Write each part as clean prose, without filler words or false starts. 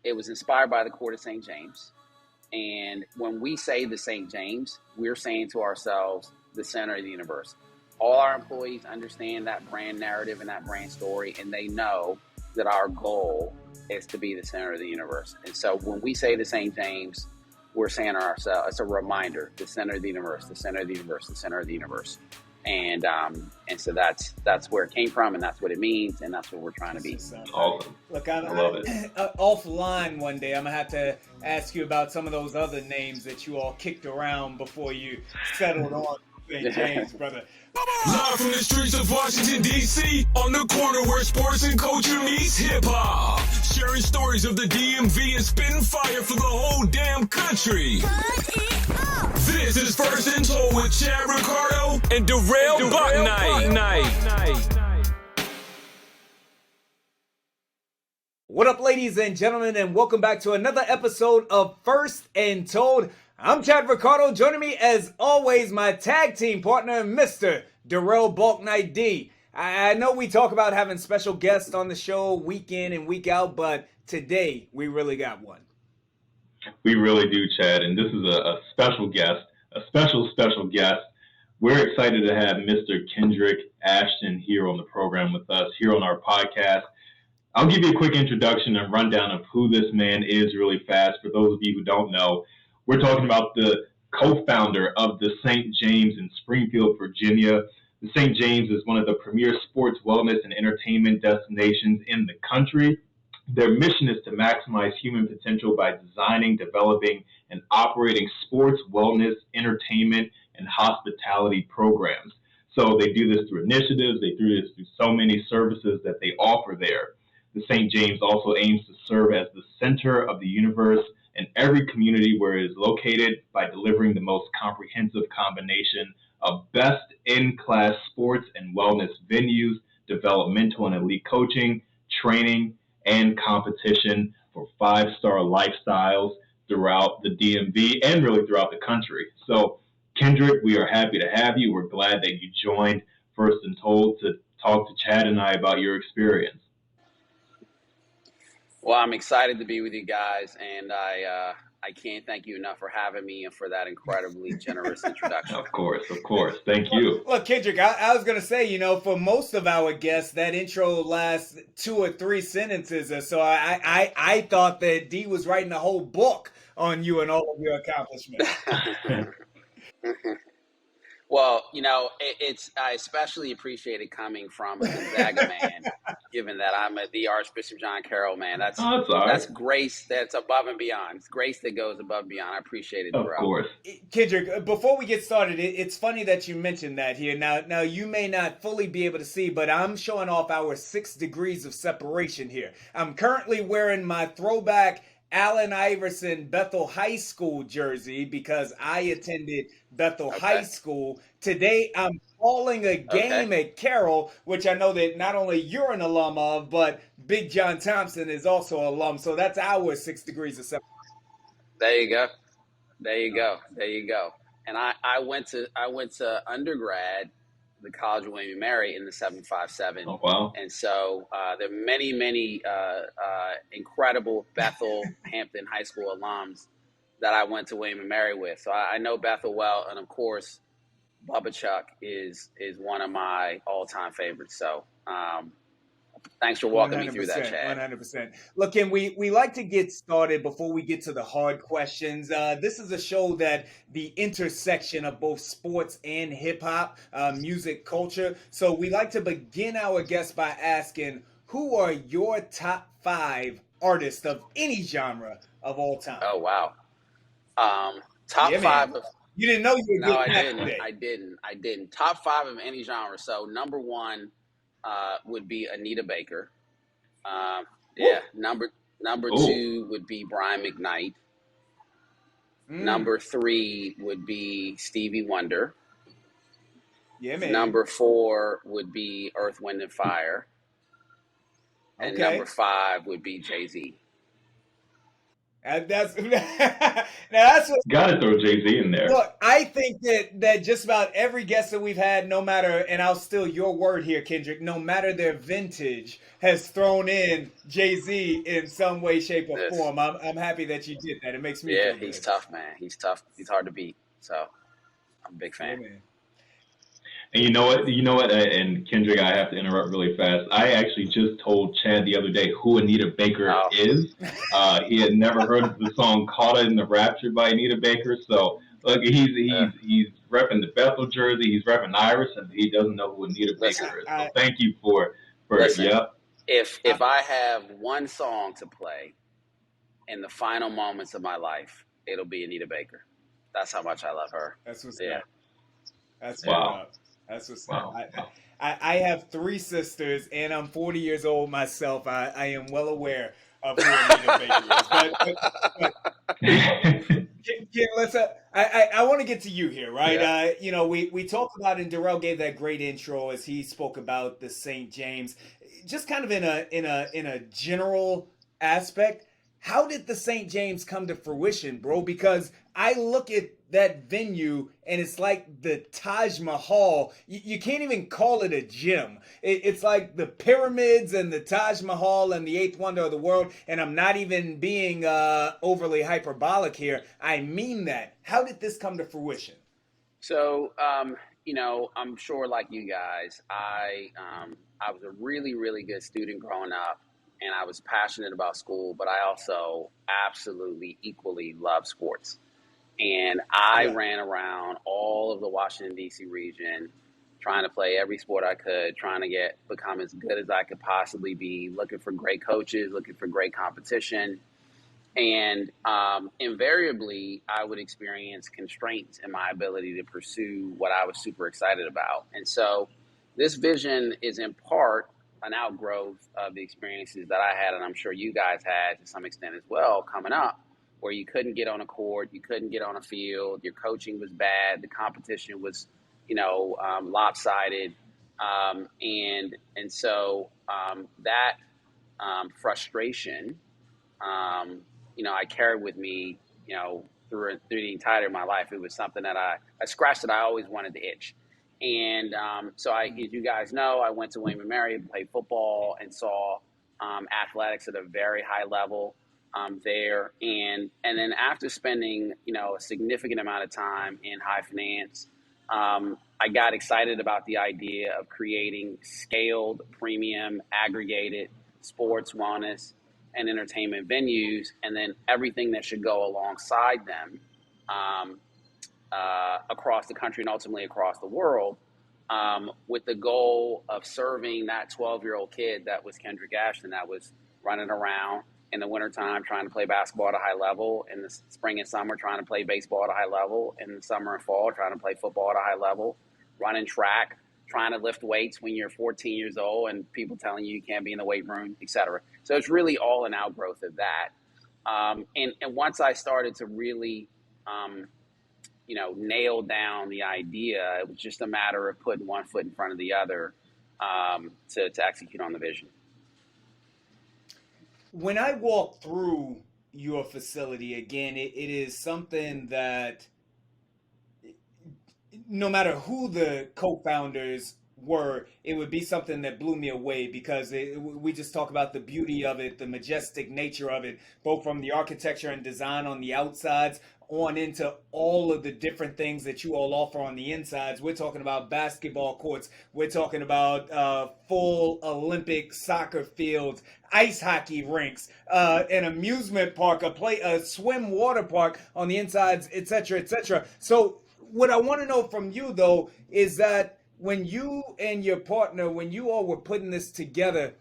it was inspired by the court of St. James. And when we say the St. James, we're saying to ourselves, the center of the universe. All our employees understand that brand narrative and that brand story, and they know that our goal is to be the center of the universe. And so when we say the St. James, we're saying to ourselves, it's a reminder, the center of the universe, the center of the universe, the center of the universe. And so that's where it came from, and that's what it means, and that's what we're trying to be. Awesome. Look, I love it. Offline one day, I'm gonna have to ask you about some of those other names that you all kicked around before you settled on St. James, brother. Live from the streets of Washington, D.C., on the corner where sports and culture meets hip-hop. Sharing stories of the DMV and spitting fire for the whole damn country. This is First and Told with Chad Ricardo and Darrell Bucknight. What up, ladies and gentlemen, and welcome back to another episode of First and Told. I'm Chad Ricardo. Joining me, as always, my tag team partner, Mr. Darrell Bucknight D. I know we talk about having special guests on the show week in and week out, but today we really got one. We really do, Chad, and this is a special guest, a special guest. We're excited to have Mr. Kendrick Ashton here on the program with us, here on our podcast. I'll give you a quick introduction and rundown of who this man is really fast. For those of you who don't know, we're talking about the co-founder of the St. James in Springfield, Virginia. The St. James is one of the premier sports, wellness, and entertainment destinations in the country. Their mission is to maximize human potential by designing, developing, and operating sports, wellness, entertainment, and hospitality programs. So they do this through initiatives. They do this through so many services that they offer there. The St. James also aims to serve as the center of the universe in every community where it is located by delivering the most comprehensive combination of best-in-class sports and wellness venues, developmental and elite coaching, training, and competition for five-star lifestyles throughout the DMV and really throughout the country. So, Kendrick, we are happy to have you. We're glad that you joined First and Told to talk to Chad and I about your experience. Well, I'm excited to be with you guys, and I can't thank you enough for having me and for that incredibly generous introduction. Of course. Thank you. Look, Kendrick, I was going to say, for most of our guests, that intro lasts 2 or 3 sentences or so. I thought that D was writing a whole book on you and all of your accomplishments. Well, I especially appreciate it coming from a Gonzaga man, given that I'm the Archbishop John Carroll man. That's grace that's above and beyond. It's grace that goes above and beyond. I appreciate it, bro. Of course. Kendrick, before we get started, it's funny that you mentioned that here. Now you may not fully be able to see, but I'm showing off our 6 degrees of separation here. I'm currently wearing my throwback Allen Iverson Bethel High School jersey because I attended Bethel High School. Today, I'm calling a game at Carroll, which I know that not only you're an alum of, but Big John Thompson is also an alum. So that's our 6 degrees of separation. There you go. And I went to undergrad, the College of William & Mary in the 757. Oh, wow. And so there are many incredible Bethel Hampton High School alums that I went to William & Mary with. So I know Bethel well. And, of course, Bubba Chuck is one of my all-time favorites. So thanks for walking me through that, Chad. 100%. Look, and we like to get started before we get to the hard questions. This is a show that the intersection of both sports and hip-hop, music, culture. So we like to begin our guests by asking, who are your top 5 artists of any genre of all time? Oh, wow. Top 5 of... You didn't know you were No, I didn't. Top 5 of any genre. So number 1 would be Anita Baker. Number 2 would be Brian McKnight. Number 3 would be Stevie Wonder. Yeah, man. Number 4 would be Earth, Wind, and Fire. And number 5 would be JayZ. And that's now that's what. Got to throw JayZ in there. Look, I think that just about every guest that we've had, no matter, and I'll steal your word here, Kendrick, no matter their vintage, has thrown in JayZ in some way, shape, or Yes. form. I'm happy that you did that. It makes me Yeah, feel he's good. tough, man. He's tough. He's hard to beat. So I'm a big Yeah, fan. man. And you know what? And Kendrick, I have to interrupt really fast. I actually just told Chad the other day who Anita Baker Oh. is. He had never heard of the song "Caught in the Rapture" by Anita Baker. So look, he's repping the Bethel jersey. He's repping Iris, and he doesn't know who Anita Listen, Baker is. So thank you for listen. Yep. If I have one song to play in the final moments of my life, it'll be Anita Baker. That's how much I love her. That's what's Yeah. up. That's Wow. up. That's what's Wow. up. I have 3 sisters, and I'm 40 years old myself. I am well aware of who Anita Baker is. Ken, let's. I want to get to you here, right? Yeah. You know, we talked about, and Darrell gave that great intro as he spoke about the St. James, just kind of in a general aspect. How did the St. James come to fruition, bro? Because I look at that venue and it's like the Taj Mahal. You can't even call it a gym. It's like the pyramids and the Taj Mahal and the eighth wonder of the world. And I'm not even being overly hyperbolic here. I mean that. How did this come to fruition? So, you know, I'm sure like you guys, I was a really, really good student growing up, and I was passionate about school, but I also absolutely equally love sports. And I ran around all of the Washington, D.C. region, trying to play every sport I could, trying to become as good as I could possibly be, looking for great coaches, looking for great competition. And invariably, I would experience constraints in my ability to pursue what I was super excited about. And so this vision is in part an outgrowth of the experiences that I had, and I'm sure you guys had to some extent as well, coming up, where you couldn't get on a court, you couldn't get on a field, your coaching was bad, the competition was, lopsided, and so that frustration, I carried with me, through the entirety of my life. It was something that I scratched that I always wanted to itch. And so as you guys know, I went to William & Mary and played football and saw athletics at a very high level there. And then after spending, a significant amount of time in high finance, I got excited about the idea of creating scaled, premium, aggregated sports, wellness, and entertainment venues, and then everything that should go alongside them across the country and ultimately across the world, with the goal of serving that 12-year-old kid that was Kendrick Ashton, that was running around in the wintertime trying to play basketball at a high level, in the spring and summer trying to play baseball at a high level, in the summer and fall trying to play football at a high level, running track, trying to lift weights when you're 14 years old and people telling you can't be in the weight room, et cetera. So it's really all an outgrowth of that. And once I started to really, nail down the idea, it was just a matter of putting one foot in front of the other to execute on the vision. When I walk through your facility, again, it is something that no matter who the co-founders were, it would be something that blew me away because we just talk about the beauty of it, the majestic nature of it, both from the architecture and design on the outsides on into all of the different things that you all offer on the insides. We're talking about basketball courts. We're talking about full Olympic soccer fields, ice hockey rinks, an amusement park, a swim water park on the insides, etc., etc. So what I want to know from you, though, is that when you and your partner, when you all were putting this together,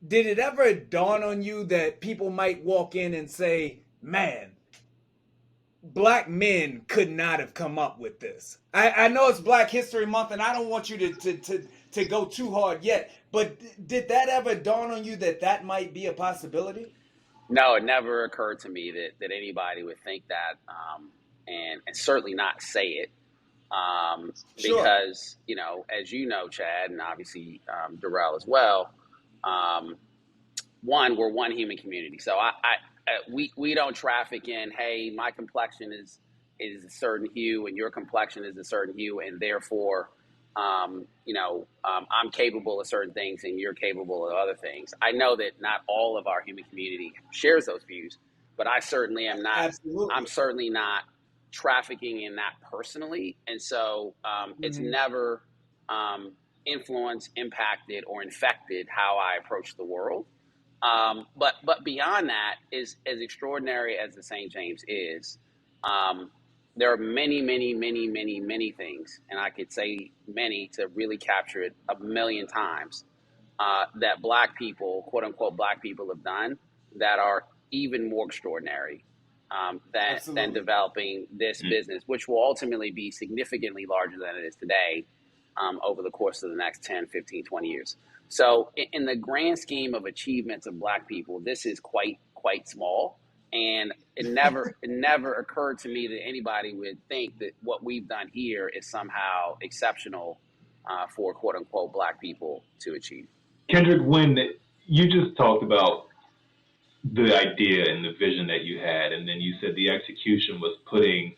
did it ever dawn on you that people might walk in and say, man, Black men could not have come up with this? I know it's Black History Month, and I don't want you to go too hard yet, but did that ever dawn on you that might be a possibility? No, it never occurred to me that anybody would think that, and certainly not say it. Sure. Because, as you know, Chad, and obviously Darrell as well, we're one human community. So we don't traffic in, hey, my complexion is a certain hue and your complexion is a certain hue, and therefore, I'm capable of certain things and you're capable of other things. I know that not all of our human community shares those views, but I certainly am not. Absolutely. I'm certainly not trafficking in that personally, and so it's never influenced, impacted, or infected how I approach the world. But beyond that, is as extraordinary as the St. James is, there are many, many, many, many, many things, and I could say many to really capture it a million times, that Black people, quote unquote, Black people have done that are even more extraordinary than developing this business, which will ultimately be significantly larger than it is today over the course of the next 10, 15, 20 years. So in the grand scheme of achievements of Black people, this is quite small. And it never occurred to me that anybody would think that what we've done here is somehow exceptional for quote unquote Black people to achieve. Kendrick, when you just talked about the idea and the vision that you had, and then you said the execution was putting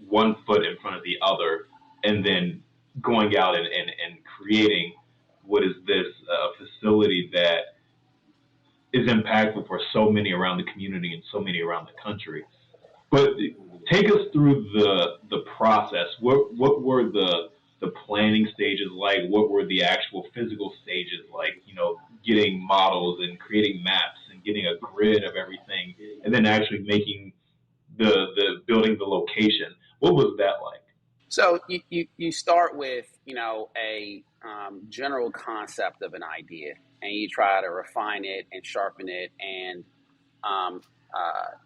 one foot in front of the other, and then going out and creating what is this facility that is impactful for so many around the community and so many around the country. But take us through the process. What were the planning stages like? What were the actual physical stages like? Getting models and creating maps and getting a grid of everything, and then actually making the building the location. What was that like? So you start with a general concept of an idea, and you try to refine it and sharpen it and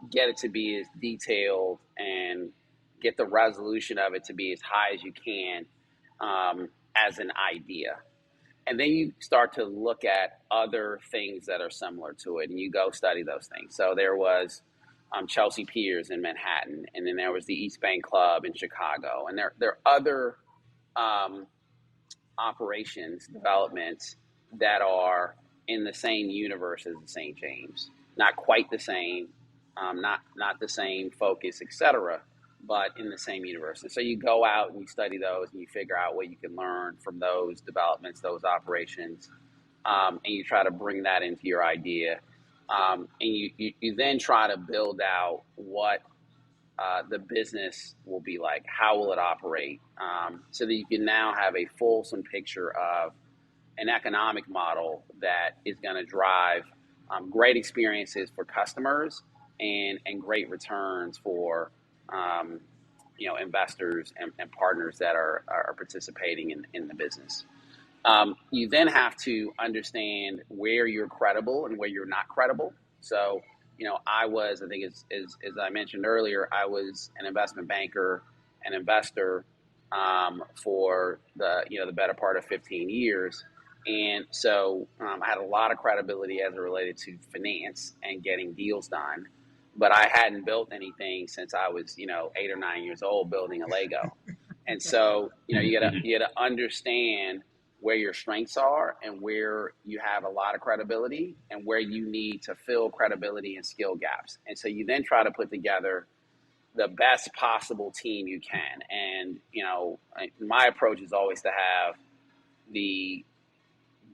get it to be as detailed and get the resolution of it to be as high as you can as an idea. And then you start to look at other things that are similar to it, and you go study those things. So there was Chelsea Piers in Manhattan, and then there was the East Bank Club in Chicago, and there are other operations, developments that are in the same universe as the St. James. Not quite the same, not the same focus, etc., but in the same universe. And so you go out and you study those and you figure out what you can learn from those developments, those operations, and you try to bring that into your idea. And you then try to build out what the business will be like, how will it operate, so that you can now have a fulsome picture of an economic model that is going to drive great experiences for customers and great returns for investors and partners that are participating in the business. You then have to understand where you're credible and where you're not credible. So, I think as I mentioned earlier, I was an investment banker, an investor for the better part of 15 years. And so I had a lot of credibility as it related to finance and getting deals done. But I hadn't built anything since I was, 8 or 9 years old building a Lego. And so, you gotta understand where your strengths are and where you have a lot of credibility and where you need to fill credibility and skill gaps. And so you then try to put together the best possible team you can. And, my approach is always to have the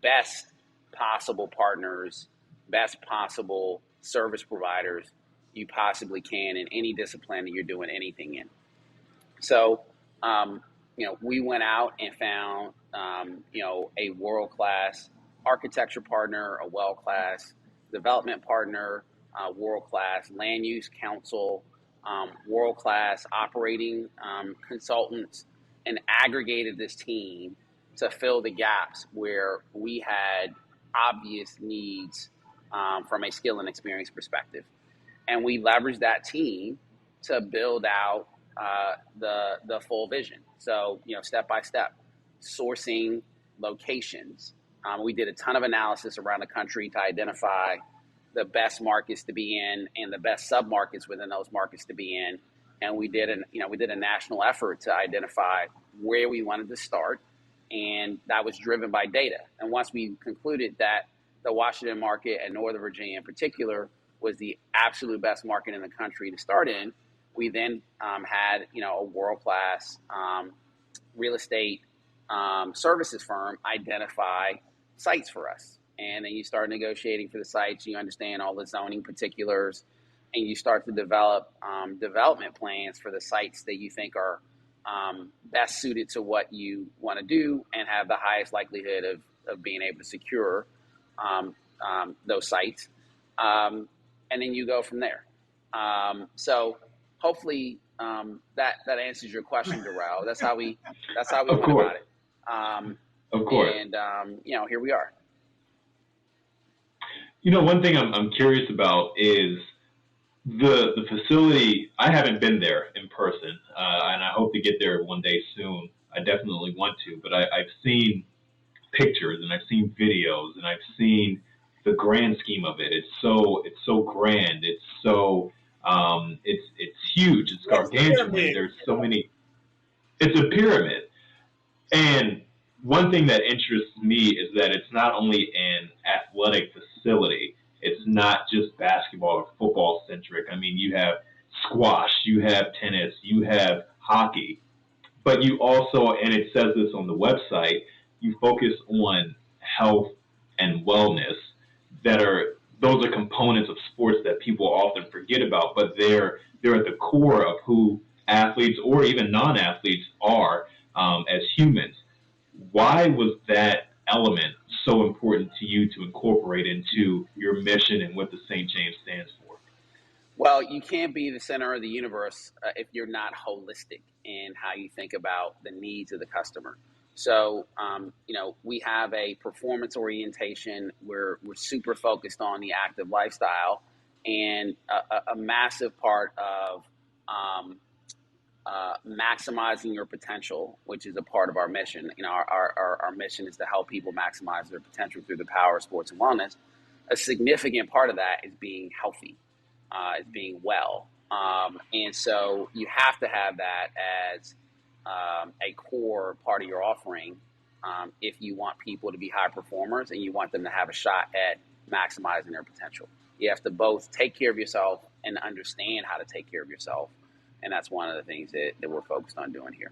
best possible partners, best possible service providers you possibly can in any discipline that you're doing anything in. So, we went out and found, a world-class architecture partner, a world-class development partner, world-class land use council, world-class operating consultants, and aggregated this team to fill the gaps where we had obvious needs from a skill and experience perspective. And we leveraged that team to build out the full vision. So, step by step, sourcing locations. We did a ton of analysis around the country to identify the best markets to be in and the best sub-markets within those markets to be in. And we did a national effort to identify where we wanted to start. And that was driven by data. And once we concluded that the Washington market and Northern Virginia in particular was the absolute best market in the country to start in, we then had, a world-class real estate services firm identify sites for us. And then you start negotiating for the sites, you understand all the zoning particulars, and you start to develop development plans for the sites that you think are best suited to what you want to do and have the highest likelihood of being able to secure those sites. And then you go from there. So hopefully that answers your question, Darrell. That's how we went about it. Of course. And here we are. One thing I'm curious about is the facility. I haven't been there in person, and I hope to get there one day soon. I definitely want to, but I've seen pictures and I've seen videos and I've seen the grand scheme of it. It's so grand. It's so it's huge. It's gargantuan. There's so many. It's a pyramid, and one thing that interests me is that it's not only an athletic facility. It's not just basketball or football centric. I mean, you have squash, you have tennis, you have hockey, but you also, and it says this on the website, you focus on health and wellness. Those are components of sports that people often forget about, but they're at the core of who athletes or even non-athletes are as humans. Why was that element so important to you to incorporate into your mission and what the St. James stands for? Well, you can't be the center of the universe if you're not holistic in how you think about the needs of the customer. So, we have a performance orientation. We're super focused on the active lifestyle, and a massive part of maximizing your potential, which is a part of our mission. Our mission is to help people maximize their potential through the power of sports and wellness. A significant part of that is being healthy, is being well. And so you have to have that as a core part of your offering if you want people to be high performers and you want them to have a shot at maximizing their potential. You have to both take care of yourself and understand how to take care of yourself. And that's one of the things that we're focused on doing here.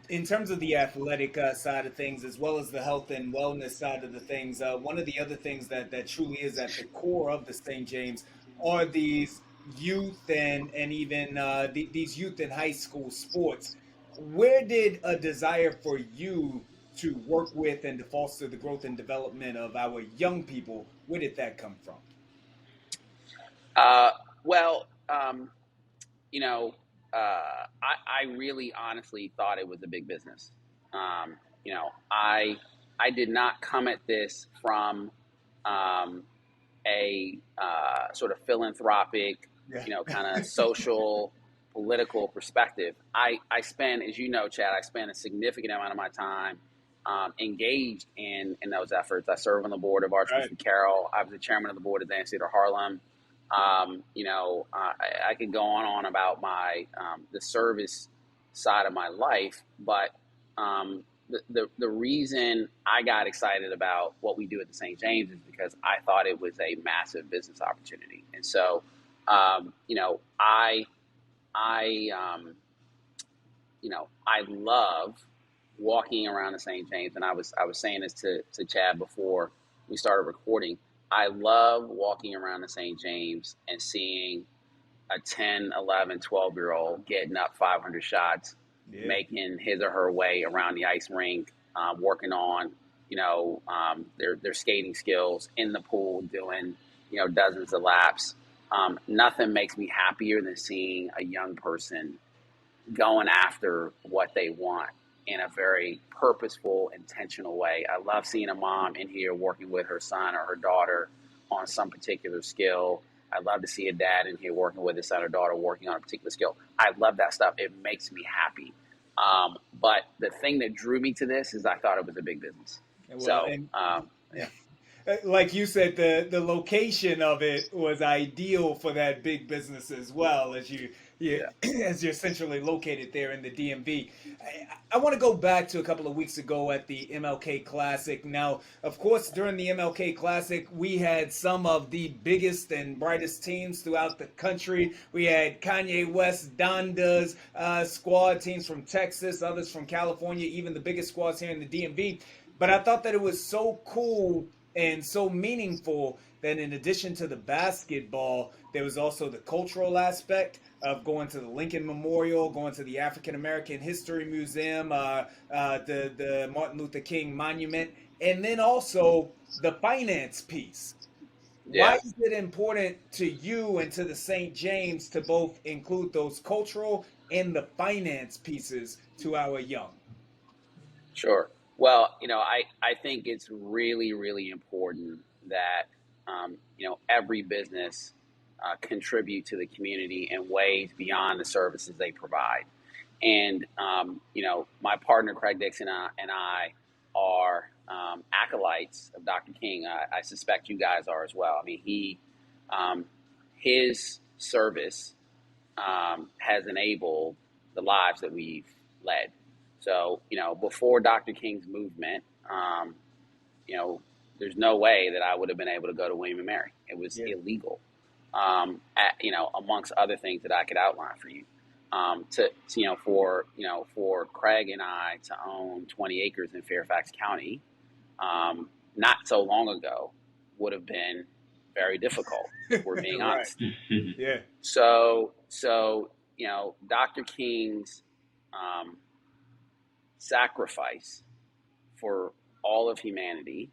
In terms of the athletic side of things, as well as the health and wellness side of the things, one of the other things that truly is at the core of the St. James are these youth and even these youth and high school sports. Where did a desire for you to work with and to foster the growth and development of our young people, where did that come from? I really honestly thought it was a big business. I did not come at this from a sort of philanthropic, kind of social, political perspective. I spend, as you know, Chad, I spend a significant amount of my time engaged in those efforts. I serve on the board of Archbishop Carroll. I was the chairman of the board of Dance Theater Harlem. I could go on about my the service side of my life, but the reason I got excited about what we do at the St. James is because I thought it was a massive business opportunity, and so I love walking around the St. James, and I was saying this to Chad before we started recording. I love walking around the St. James and seeing a 10, 11, 12-year-old getting up 500 shots, making his or her way around the ice rink, working on, their skating skills in the pool, doing, dozens of laps. Nothing makes me happier than seeing a young person going after what they want in a very purposeful, intentional way. I love seeing a mom in here working with her son or her daughter on some particular skill. I love to see a dad in here working with his son or daughter working on a particular skill. I love that stuff. It makes me happy. But the thing that drew me to this is I thought it was a big business. like you said, the location of it was ideal for that big business as well, as you Yeah. as you're centrally located there in the DMV. I want to go back to a couple of weeks ago at the MLK Classic. Now, of course, during the MLK Classic, we had some of the biggest and brightest teams throughout the country. We had Kanye West, Donda's squad, teams from Texas, others from California, even the biggest squads here in the DMV. But I thought that it was so cool and so meaningful that in addition to the basketball, there was also the cultural aspect of going to the Lincoln Memorial, going to the African American History Museum, the Martin Luther King Monument, and then also the finance piece. Why Yeah. is it important to you and to the St. James to both include those cultural and the finance pieces to our young? Sure. Well, I think it's really, really important that, every business contribute to the community in ways beyond the services they provide. And, my partner, Craig Dixon, and I are acolytes of Dr. King. I suspect you guys are as well. I mean, his service has enabled the lives that we've led. So, before Dr. King's movement, there's no way that I would have been able to go to William and Mary. It was illegal, amongst other things that I could outline for you. For Craig and I to own 20 acres in Fairfax County, not so long ago, would have been very difficult, if we're being Right. honest. Yeah. So, Dr. King's sacrifice for all of humanity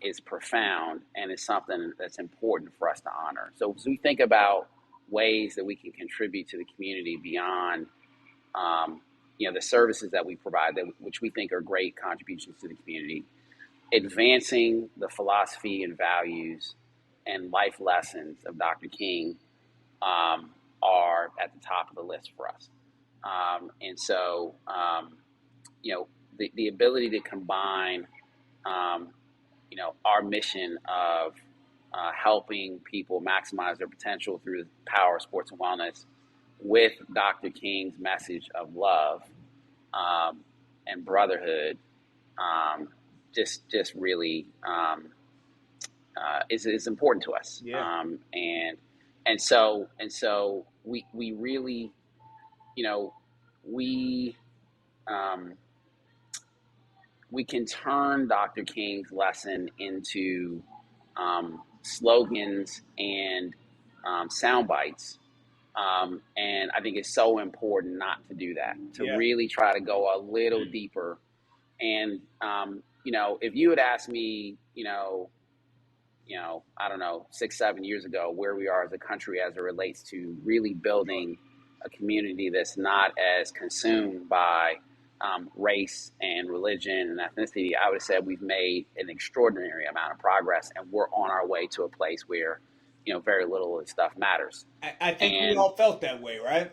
is profound and is something that's important for us to honor. So as we think about ways that we can contribute to the community beyond, the services that we provide, which we think are great contributions to the community, advancing the philosophy and values and life lessons of Dr. King are at the top of the list for us. The ability to combine, our mission of helping people maximize their potential through the power of sports and wellness with Dr. King's message of love and brotherhood just really is important to us. Yeah. And so we really, we can turn Dr. King's lesson into slogans and sound bites. And I think it's so important not to do that, to really try to go a little deeper. And, if you had asked me, I don't know, 6-7 years ago, where we are as a country as it relates to really building a community that's not as consumed by race and religion and ethnicity, I would have said we've made an extraordinary amount of progress, and we're on our way to a place where, very little of this stuff matters. I think we all felt that way, right?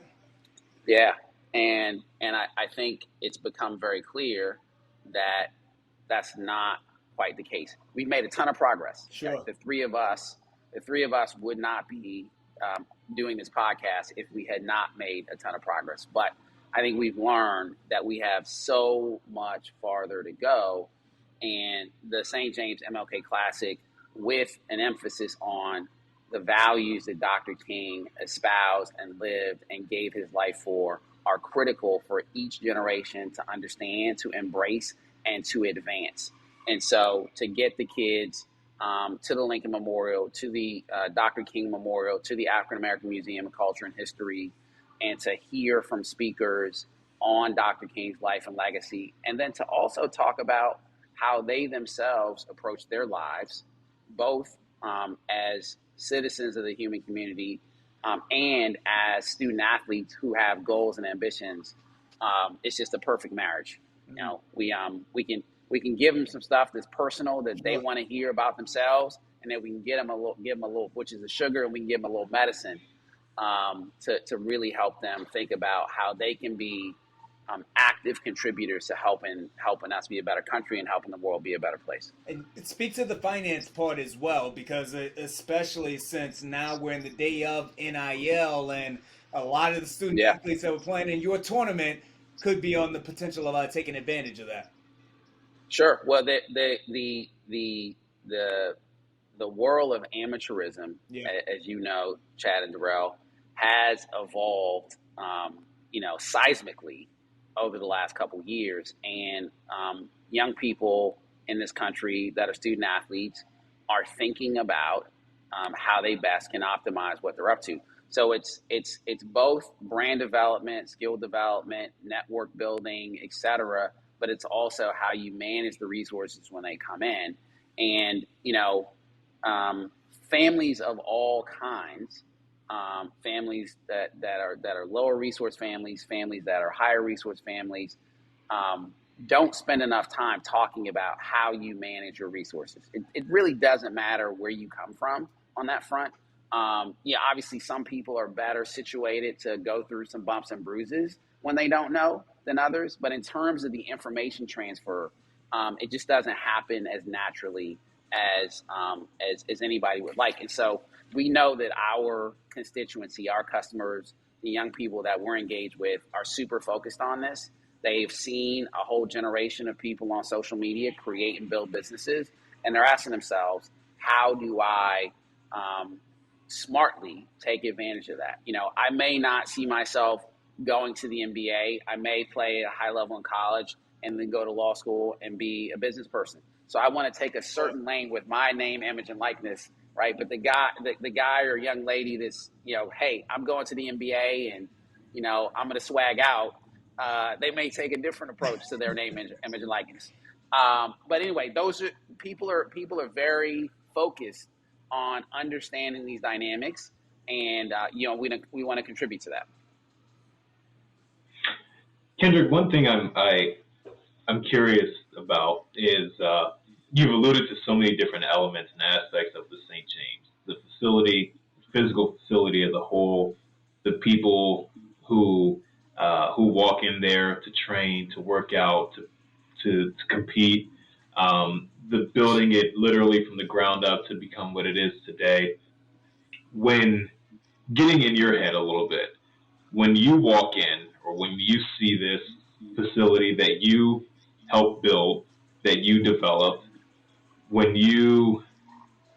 Yeah. And I think it's become very clear that that's not quite the case. We've made a ton of progress. Sure. Okay? The three of us would not be doing this podcast if we had not made a ton of progress. But I think we've learned that we have so much farther to go. And the St. James MLK Classic, with an emphasis on the values that Dr. King espoused and lived and gave his life for, are critical for each generation to understand, to embrace, and to advance. And so to get the kids to the Lincoln Memorial, to the Dr. King Memorial, to the African American Museum of Culture and History, and to hear from speakers on Dr. King's life and legacy, and then to also talk about how they themselves approach their lives, both as citizens of the human community and as student athletes who have goals and ambitions. It's just a perfect marriage. We can give them some stuff that's personal that they want to hear about themselves, and then we can give them a little, which is the sugar, and we can give them a little medicine to really help them think about how they can be active contributors to helping us be a better country and helping the world be a better place. And speak to the finance part as well, because especially since now we're in the day of NIL, and a lot of the student Yeah, athletes that were playing in your tournament could be on the potential of taking advantage of that. sure. Well, the world of amateurism, Yeah. as you know, Chad and Darrell, has evolved, seismically over the last couple of years. And young people in this country that are student athletes are thinking about how they best can optimize what they're up to. So it's both brand development, skill development, network building, et cetera, but it's also how you manage the resources when they come in. And, families of all kinds, families that are lower resource families, families that are higher resource families, don't spend enough time talking about how you manage your resources. It really doesn't matter where you come from on that front. Obviously some people are better situated to go through some bumps and bruises when they don't know than others. But in terms of the information transfer, it just doesn't happen as naturally as anybody would like. And so we know that our constituency, our customers, the young people that we're engaged with are super focused on this. They've seen a whole generation of people on social media create and build businesses, and they're asking themselves, how do I smartly take advantage of that? I may not see myself going to the NBA. I may play at a high level in college and then go to law school and be a business person. So I want to take a certain lane with my name, image, and likeness, right? But the guy or young lady that's, hey, I'm going to the NBA and, I'm going to swag out. They may take a different approach to their name, image, and likeness. But anyway, those are people are very focused on understanding these dynamics, and we want to contribute to that. Kendrick, one thing I'm curious about is you've alluded to so many different elements and aspects of the St. James, the facility, the physical facility as a whole, the people who walk in there to train, to work out, to compete, the building it literally from the ground up to become what it is today. When getting in your head a little bit, when you walk in or when you see this facility that you helped build, that you developed, when you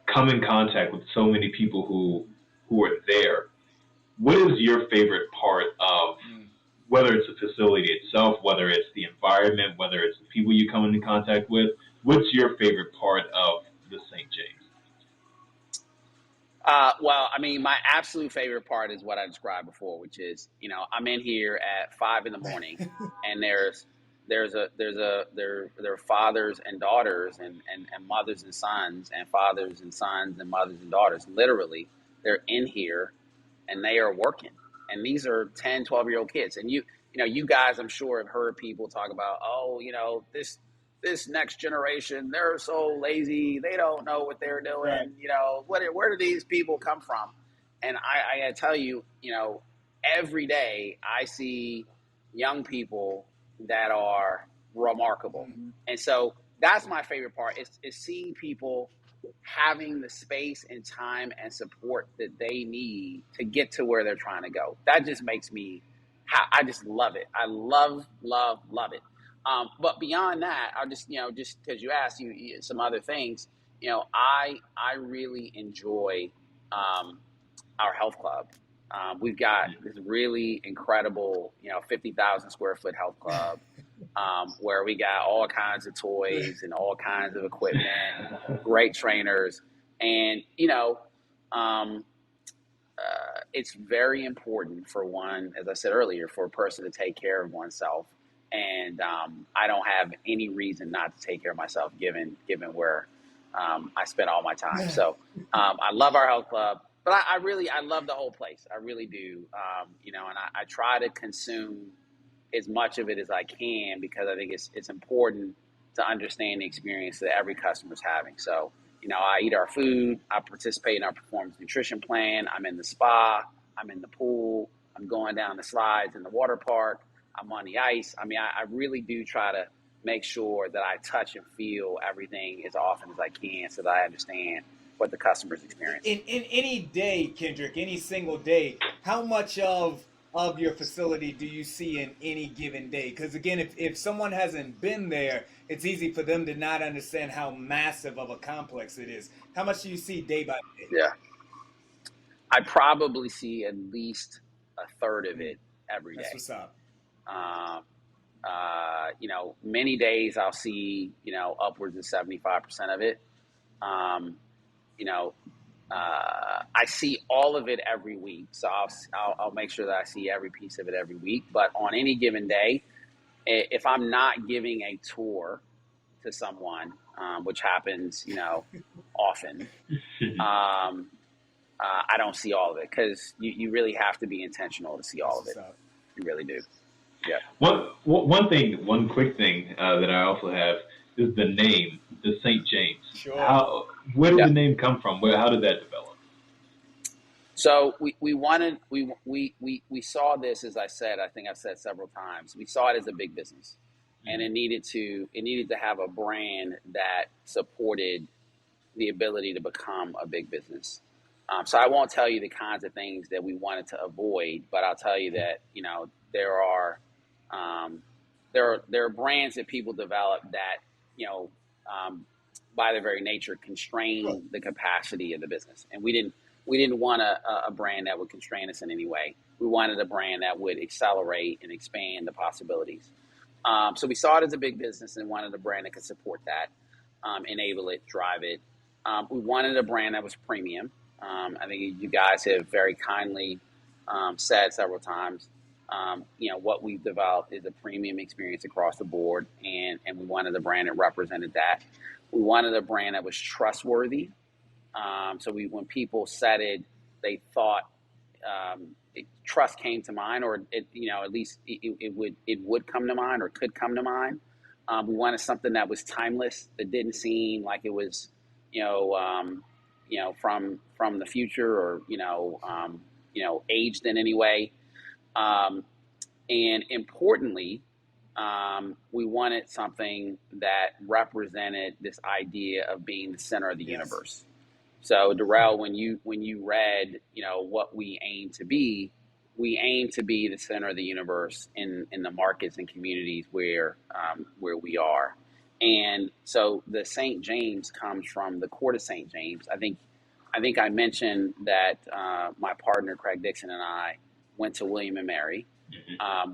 come in contact with so many people who are there, what is your favorite part of whether it's the facility itself, whether it's the environment, whether it's the people you come into contact with? What's your favorite part of the St. James? My absolute favorite part is what I described before, which is, I'm in here at 5 a.m, and there are fathers and daughters and mothers and sons and fathers and sons and mothers and daughters. Literally, they're in here and they are working. And these are 10, 12-year-old kids. And you guys, I'm sure, have heard people talk about, this next generation, they're so lazy, they don't know what they're doing. Right. Where do these people come from? And I gotta tell you, every day I see young people that are remarkable. Mm-hmm. And so that's my favorite part is seeing people having the space and time and support that they need to get to where they're trying to go. That just makes me, I just love it. I love it. But beyond that, I'll just because you asked some other things, I really enjoy our health club. We've got this really incredible, 50,000 square foot health club where we got all kinds of toys and all kinds of equipment, great trainers. And, it's very important for one, as I said earlier, for a person to take care of oneself. And I don't have any reason not to take care of myself given where I spend all my time. So I love our health club. But I love the whole place. I really do. And I try to consume as much of it as I can because I think it's important to understand the experience that every customer's having. So, I eat our food. I participate in our performance nutrition plan. I'm in the spa. I'm in the pool. I'm going down the slides in the water park. I'm on the ice. I mean, I really do try to make sure that I touch and feel everything as often as I can so that I understand what the customer's experiencing. In any day, Kendrick, any single day, how much of your facility do you see in any given day? Because again, if someone hasn't been there, it's easy for them to not understand how massive of a complex it is. How much do you see day by day? Yeah. I probably see at least a third of it every day. That's what's up. Many days I'll see, upwards of 75% of it. I see all of it every week. So I'll make sure that I see every piece of it every week. But on any given day, if I'm not giving a tour to someone, which happens, often, I don't see all of it because you really have to be intentional to see all of it. You really do. Yeah. One quick thing that I also have is the name, the St. James. Sure. Where did the name come from? How did that develop? So we saw this, as I said, I think I've said several times, we saw it as a big business, and it needed to have a brand that supported the ability to become a big business. So I won't tell you the kinds of things that we wanted to avoid, but I'll tell you that, there are brands that people develop that, by their very nature constrain the capacity of the business. And we didn't want a brand that would constrain us in any way. We wanted a brand that would accelerate and expand the possibilities. So we saw it as a big business and wanted a brand that could support that, enable it, drive it. We wanted a brand that was premium. I think you guys have very kindly said several times, what we've developed is a premium experience across the board, and we wanted a brand that represented that. We wanted a brand that was trustworthy. So when people said it, they thought trust came to mind, or at least it would come to mind or could come to mind. We wanted something that was timeless, that didn't seem like it was, from the future or aged in any way. And importantly, we wanted something that represented this idea of being the center of the universe. So Darrell, when you read, what we aim to be the center of the universe in the markets and communities where we are. And so the St. James comes from the Court of St. James. I think I mentioned that my partner Craig Dixon and I went to William and Mary.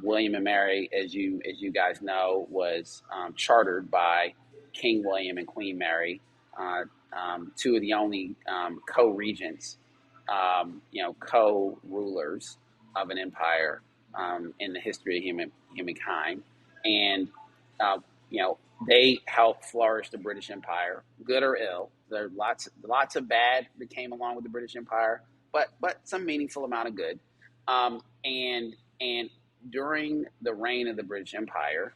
William and Mary, as you guys know, was chartered by King William and Queen Mary, two of the only co-regents, co-rulers of an empire in the history of humankind, and they helped flourish the British Empire, good or ill. There are lots of bad that came along with the British Empire, but some meaningful amount of good. And during the reign of the British Empire,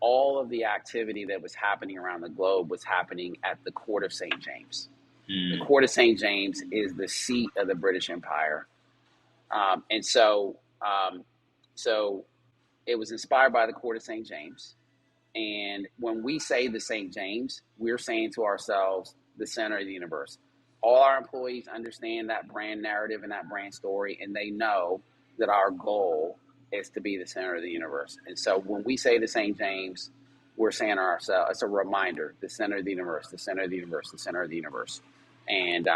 all of the activity that was happening around the globe was happening at the Court of St. James. The Court of St. James is the seat of the British Empire. And so it was inspired by the Court of St. James. And when we say the St. James, we're saying to ourselves, the center of the universe. All our employees understand that brand narrative and that brand story, and they know that our goal is to be the center of the universe. And so when we say the St. James, we're saying to ourselves, it's a reminder, the center of the universe, the center of the universe, the center of the universe. And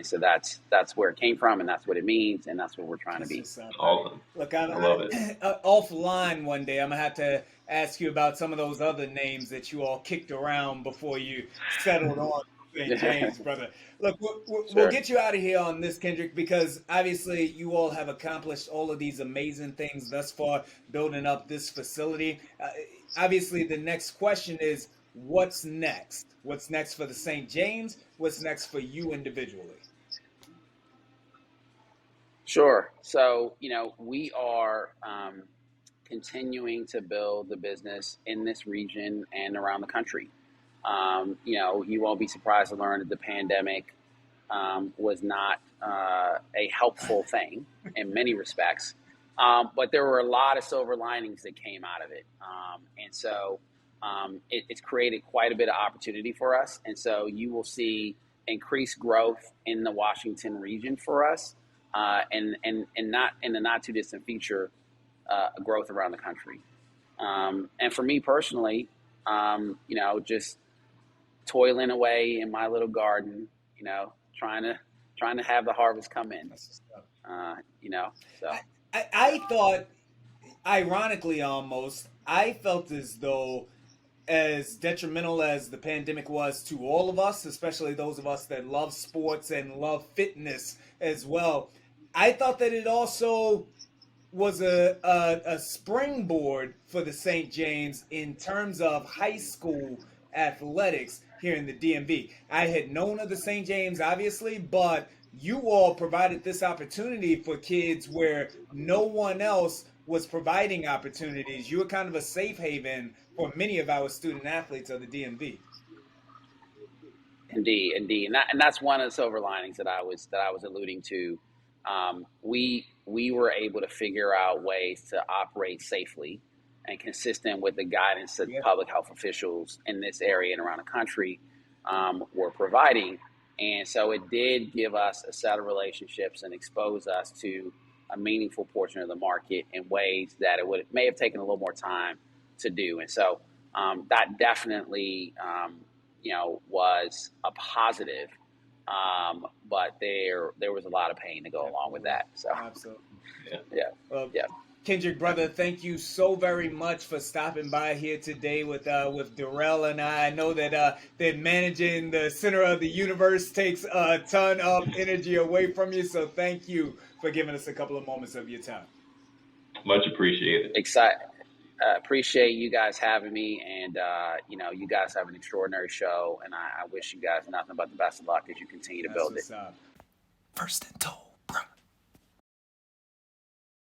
so that's where it came from, and that's what it means, and that's what we're trying to be. Awesome. Look, I love it. Offline one day, I'm gonna have to ask you about some of those other names that you all kicked around before you settled on St. James, brother. Look, we'll get you out of here on this, Kendrick, because obviously you all have accomplished all of these amazing things thus far, building up this facility. Obviously, the next question is, what's next? What's next for the St. James? What's next for you individually? Sure. So, we are continuing to build the business in this region and around the country. You won't be surprised to learn that the pandemic was not a helpful thing in many respects. But there were a lot of silver linings that came out of it. And so it's created quite a bit of opportunity for us. And so you will see increased growth in the Washington region for us, and not in the not too distant future, growth around the country. And for me personally, just toiling away in my little garden, trying to have the harvest come in. So I thought, ironically almost, I felt as though, as detrimental as the pandemic was to all of us, especially those of us that love sports and love fitness as well, I thought that it also was a springboard for the St. James in terms of high school athletics here in the DMV. I had known of the St. James, obviously, but you all provided this opportunity for kids where no one else was providing opportunities. You were kind of a safe haven for many of our student athletes of the DMV. Indeed, and that's one of the silver linings that I was alluding to. We were able to figure out ways to operate safely and consistent with the guidance that public health officials in this area and around the country were providing. And so it did give us a set of relationships and expose us to a meaningful portion of the market in ways that may have taken a little more time to do. And so that definitely, was a positive. But there was a lot of pain to go along with that. So absolutely. Yeah. Kendrick, brother, thank you so very much for stopping by here today with Darrell and I. I know that managing the center of the universe takes a ton of energy away from you, so thank you for giving us a couple of moments of your time. Much appreciated. Appreciate you guys having me, and you guys have an extraordinary show, and I wish you guys nothing but the best of luck as you continue to build it. First and Toll.